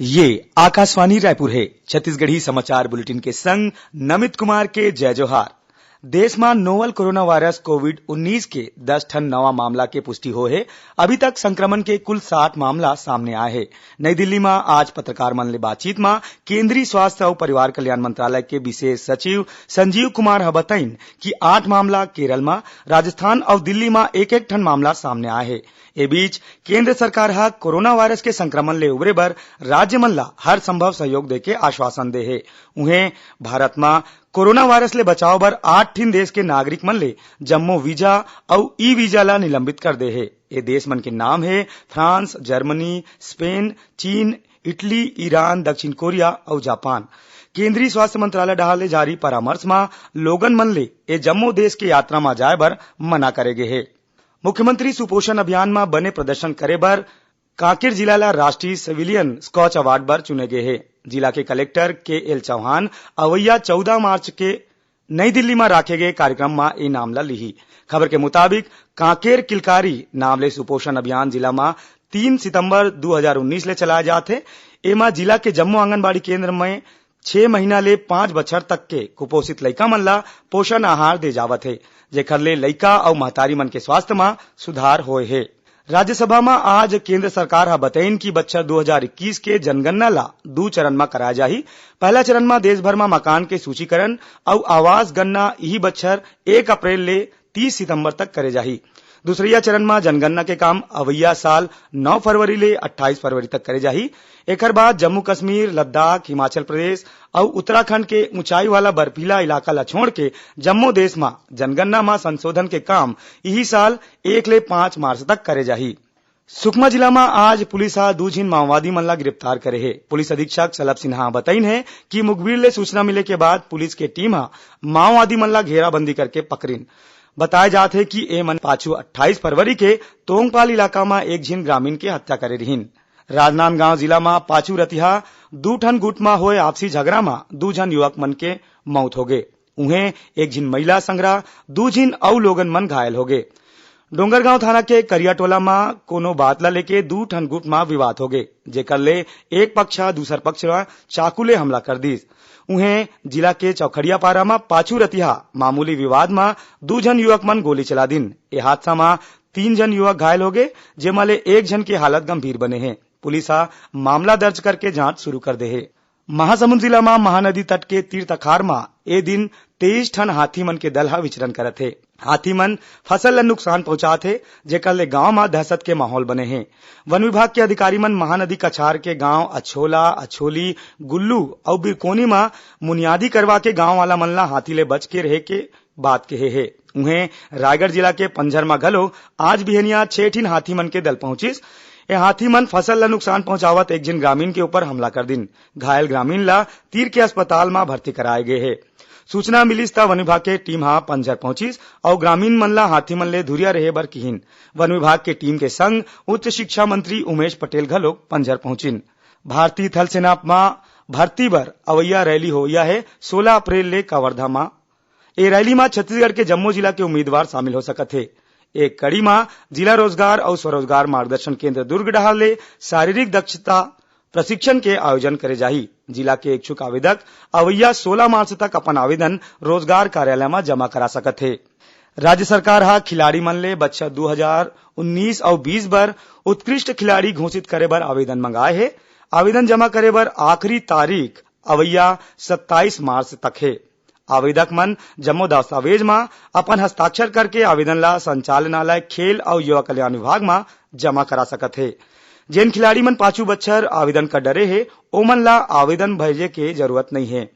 ये आकाशवाणी रायपुर है। छत्तीसगढ़ी समाचार बुलेटिन के संग नमित कुमार के जय जोहार। देश में नोवल कोरोना वायरस कोविड-19 के 10 ठन नवा मामला के पुष्टि हो है। अभी तक संक्रमण के कुल 60 मामला सामने आए हैं। नई दिल्ली में आज पत्रकार मन ले बातचीत में केंद्रीय स्वास्थ्य और परिवार कल्याण मंत्रालय के विशेष सचिव संजीव कुमार ह बताइन कि 8 मामला केरल में, राजस्थान और दिल्ली में एक ठन मामला सामने आए हैं। ए बीच केंद्र सरकार हा कोरोना वायरस के संक्रमण ले उबरे बर राज्य मन ला हर संभव सहयोग देके आश्वासन दे है। उन्हें भारत में कोरोना वायरस ले बचाव बर 8 ठिन देश के नागरिक मन ले जम्मो वीजा और ई वीजा ला निलंबित कर दे है। ये देश मन के नाम है फ्रांस, जर्मनी, स्पेन, चीन, इटली, ईरान, दक्षिण कोरिया और जापान। केंद्रीय स्वास्थ्य मंत्रालय डाहर ले जारी परामर्श में लोगन मन ले ये जम्मो देश के यात्रा में जाए बर मना करे गे है। मुख्यमंत्री सुपोषण अभियान में बने प्रदर्शन करे बर कांकेर जिला ला राष्ट्रीय सिविलियन स्कॉच अवार्ड बर चुने गए हैं। जिला के कलेक्टर के.एल. चौहान अवैया 14 मार्च के नई दिल्ली में राखे गए कार्यक्रम में ये नाम ला लिही। खबर के मुताबिक कांकेर किलकारी नाम ले सुपोषण अभियान जिला में 3 सितंबर 2019 ले चलाए जाते। एमा जिला के जम्मो आंगनबाड़ी केंद्र में 6 महीना ले 5 बछर तक के कुपोषित लइका मन ला पोषण आहार दे जावत है, जेखर ले लइका और महतारी मन के स्वास्थ्य में सुधार होए है। राज्यसभा में आज केंद्र सरकार हा बताइन कि बछर 2021 के जनगणना ला 2 चरण में कराया जाही। पहला चरण में देश भर में मकान के सूचीकरण और आवास गणना यही बछर 1 अप्रैल ले 30 सितंबर तक करे जाही। दूसरिया चरण में जनगणना के काम अवैया साल 9 फरवरी ले 28 फरवरी तक करे जाही। एकर बाद जम्मू कश्मीर, लद्दाख, हिमाचल प्रदेश और उत्तराखंड के ऊंचाई वाला बर्फीला इलाका ला छोड़ के जम्मो देश में जनगणना में संशोधन के काम यही साल 1 ले 5 मार्च तक करे जाही। सुकमा जिला में आज पुलिस 2 झीन माओवादी मन ला गिरफ्तार करे है। पुलिस अधीक्षक सलभ सिन्हा बताइन है कि मुखबिर ले सूचना मिले के बाद पुलिस के टीम माओवादी मन ला घेराबंदी करके पकड़िन। बताया जात है कि ए मन पाछू 28 फरवरी के तोंगपाल इलाका में एक झीन ग्रामीण के हत्या करे रहीन। राजनांदगांव जिला में पाछू रतिहा 2 ठन गुट में होए आपसी झगड़ा में 2 झन युवक मन के मौत हो गए। उन्हें एक झीन महिला संग्रह 2 झीन और लोगन मन घायल हो गए। डोंगरगांव थाना के करियाटोला में कोनो बात ला लेके 2 ठन गुट में विवाद हो गए, जेकर ले एक पक्ष दूसर पक्ष चाकू ले हमला कर दी। उन्हें जिला के चौखड़िया पारा में पाछू रतिहा मामूली विवाद में 2 झन युवक मन गोली चला दिन। ये हादसा में 3 झन युवक घायल हो गए, जेमा ले एक झन की हालत गंभीर बने हैं। पुलिस मामला दर्ज करके जांच शुरू कर दे है। महासमुंद जिला में महानदी तट के तीर्थ अखार में ए दिन 23 ठन हाथी मन के दल विचरण करत है। हाथी मन फसल ला नुकसान पहुंचात है, जेकर ले गांव में दहशत के माहौल बने हैं। वन विभाग के अधिकारी मन महानदी कछार के गांव अछोला, अछोली, गुल्लू और बिरकोनी में मुनियादी करवा के गांव वाला मन ला हाथी ले बच के रहे के बात कहे है। उन्हें रायगढ़ जिला के पंजर में घलो आज बिहनिया 6 ठिन हाथी मन के दल पहुंचिस। ये हाथी मन फसल ला नुकसान पहुंचावत एक जन ग्रामीण के ऊपर हमला कर दिन। घायल ग्रामीण ला तीर के अस्पताल में भर्ती कराए गए है। सूचना मिलिस ता वन विभाग के टीम पंजर पहुंचिस और ग्रामीण मन ला हाथी मन ले धुरिया रहे बर किहिन। वन विभाग के टीम के संग उच्च शिक्षा मंत्री उमेश पटेल घलो पंजर पहुंचिन। भारतीय थल सेना में भर्ती बर अवैया रैली होइया है 16 अप्रैल ले कवर्धा में। ए रैली में छत्तीसगढ़ के जम्मू जिला के उम्मीदवार शामिल हो सकत है। एक कड़ी में जिला रोजगार और स्वरोजगार मार्गदर्शन केंद्र दुर्ग डाहर ले शारीरिक दक्षता प्रशिक्षण के आयोजन करे जाही। जिला के इच्छुक आवेदक अवैया 16 मार्च तक अपन आवेदन रोजगार कार्यालय में जमा करा सकत है। राज्य सरकार खिलाड़ी मन ले बछर 2019 और 20 बर उत्कृष्ट खिलाड़ी घोषित करे बर आवेदन मंगाए है। आवेदन जमा करे बर आखिरी तारीख अवैया 27 मार्च तक है। आवेदक मन जम्मो दस्तावेज में अपन हस्ताक्षर करके आवेदन ला संचालनालय खेल और युवा कल्याण विभाग में जमा करा सकत है। जिन खिलाड़ी मन पाछू बच्छर आवेदन कर डरे है, ओमन ला आवेदन भेजे के जरूरत नहीं है।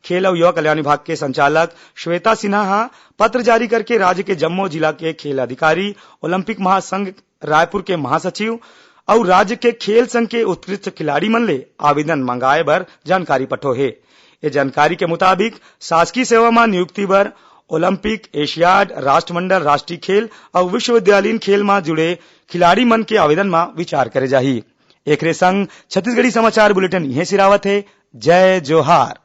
खेल और युवा कल्याण विभाग के संचालक श्वेता सिन्हा पत्र जारी करके राज्य के जम्मो जिला के खेल अधिकारी, ओलंपिक महासंघ रायपुर के महासचिव और राज्य के खेल संघ के उत्कृष्ट खिलाड़ी मन ले आवेदन मंगाए बर जानकारी पठो है। ये जानकारी के मुताबिक शासकीय सेवा में नियुक्ति बर ओलंपिक, एशियाड, राष्ट्रमंडल, राष्ट्रीय खेल और विश्वविद्यालयीन खेल में जुड़े खिलाड़ी मन के आवेदन में विचार करे जाही। एकरे संग छत्तीसगढ़ी समाचार बुलेटिन यहीं सिरावत है। जय जोहार।